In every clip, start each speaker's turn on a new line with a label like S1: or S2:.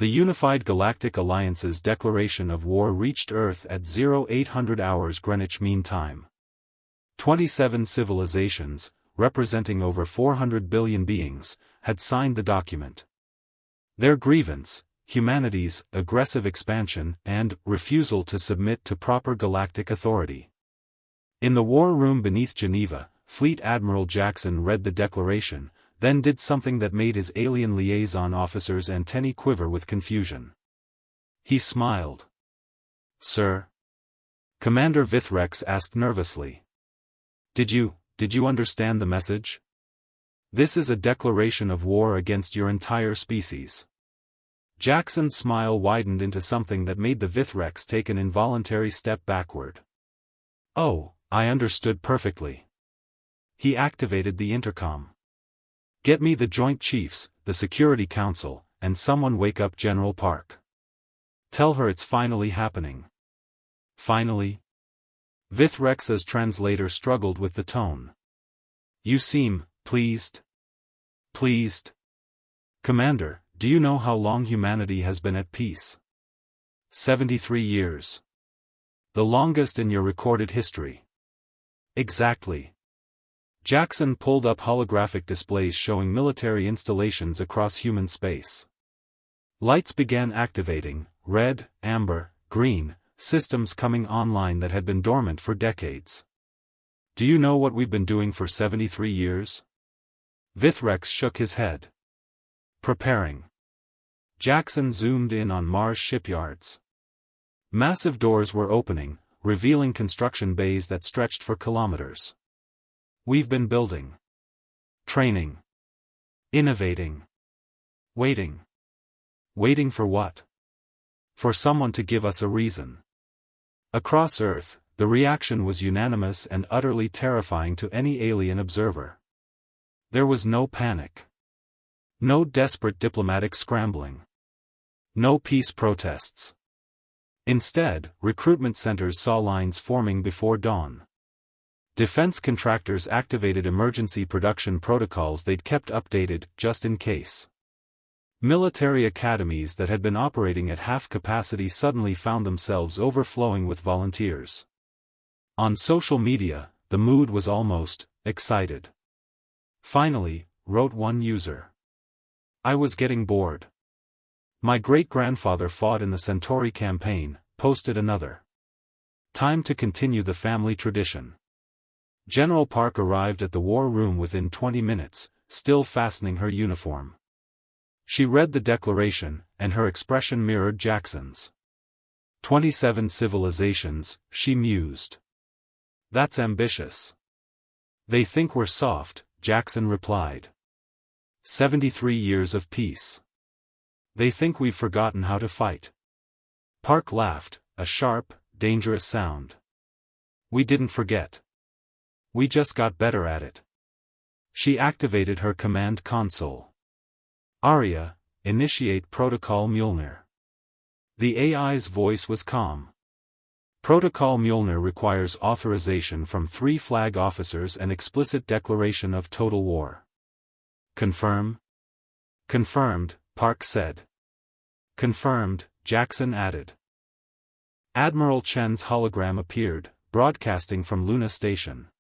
S1: The Unified Galactic Alliance's declaration of war reached Earth at 0800 hours Greenwich Mean Time. 27 civilizations, representing over 400 billion beings, had signed the document. Their grievance, humanity's aggressive expansion and refusal to submit to proper galactic authority. In the war room beneath Geneva, Fleet Admiral Jackson read the declaration, then did something that made his alien liaison officer's antennae quiver with confusion. He smiled. "Sir?" Commander Vithrex asked nervously. Did you understand the message? This is a declaration of war against your entire species." Jackson's smile widened into something that made the Vithrex take an involuntary step backward. "Oh, I understood perfectly." He activated the intercom. "Get me the Joint Chiefs, the Security Council, and someone wake up General Park. Tell her it's finally happening." "Finally?" Vithrex's translator struggled with the tone. "You seem pleased." "Pleased? Commander, do you know how long humanity has been at peace?" 73 years. The longest in your recorded history. Exactly. Jackson pulled up holographic displays showing military installations across human space. Lights began activating, red, amber, green, systems coming online that had been dormant for decades. "Do you know what we've been doing for 73 years? Vithrex shook his head. "Preparing." Jackson zoomed in on Mars shipyards. Massive doors were opening, revealing construction bays that stretched for kilometers. "We've been building. Training. Innovating. Waiting." Waiting for what? For someone to give us a reason. Across Earth, the reaction was unanimous and utterly terrifying to any alien observer. There was no panic. No desperate diplomatic scrambling. No peace protests. Instead, recruitment centers saw lines forming before dawn. Defense contractors activated emergency production protocols they'd kept updated, just in case. Military academies that had been operating at half capacity suddenly found themselves overflowing with volunteers. On social media, the mood was almost excited. "Finally," wrote one user. "I was getting bored. My great-grandfather fought in the Centauri campaign," posted another. "Time to continue the family tradition." General Park arrived at the war room within 20 minutes, still fastening her uniform. She read the declaration, and her expression mirrored Jackson's. 27 civilizations, she mused. "That's ambitious." "They think we're soft," Jackson replied. 73 years of peace. "They think we've forgotten how to fight." Park laughed, a sharp, dangerous sound. "We didn't forget. We just got better at it." She activated her command console. "Aria, initiate Protocol Mjolnir." The AI's voice was calm. "Protocol Mjolnir requires authorization from 3 flag officers and explicit declaration of total war." "Confirm?" "Confirmed," Park said. "Confirmed," Jackson added. Admiral Chen's hologram appeared, broadcasting from Luna Station.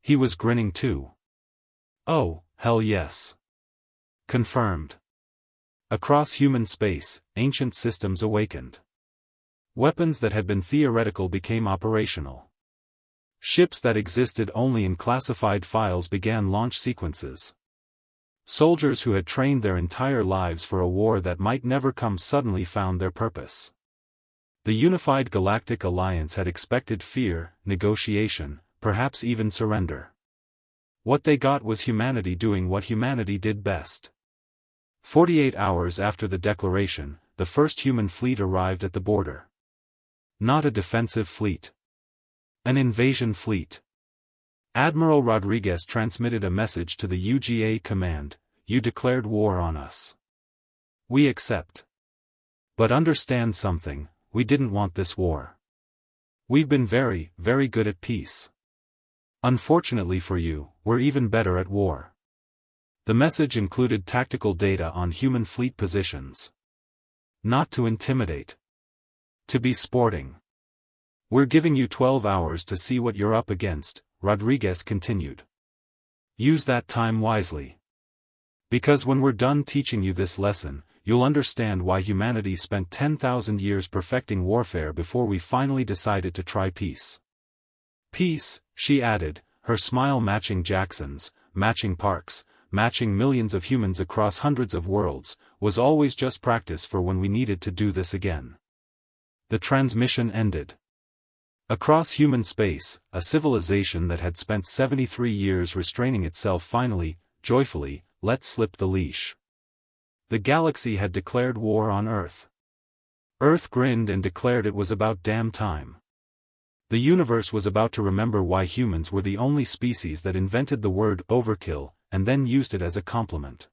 S1: He was grinning too. "Oh, hell yes. Confirmed." Across human space, ancient systems awakened. Weapons that had been theoretical became operational. Ships that existed only in classified files began launch sequences. Soldiers who had trained their entire lives for a war that might never come suddenly found their purpose. The Unified Galactic Alliance had expected fear, negotiation, perhaps even surrender. What they got was humanity doing what humanity did best. 48 hours after the declaration, the first human fleet arrived at the border. Not a defensive fleet. An invasion fleet. Admiral Rodriguez transmitted a message to the UGA command: "You declared war on us. We accept. But understand something, we didn't want this war. We've been very, very good at peace. Unfortunately for you, we're even better at war." The message included tactical data on human fleet positions. Not to intimidate. To be sporting. We're giving you 12 hours to see what you're up against, Rodriguez continued. Use that time wisely. Because when we're done teaching you this lesson, you'll understand why humanity spent 10,000 years perfecting warfare before we finally decided to try peace. Peace, she added, her smile matching Jackson's, matching Park's, matching millions of humans across hundreds of worlds, was always just practice for when we needed to do this again. The transmission ended. Across human space, a civilization that had spent 73 years restraining itself finally, joyfully, let slip the leash. The galaxy had declared war on Earth. Earth grinned and declared it was about damn time. The universe was about to remember why humans were the only species that invented the word overkill, and then used it as a compliment.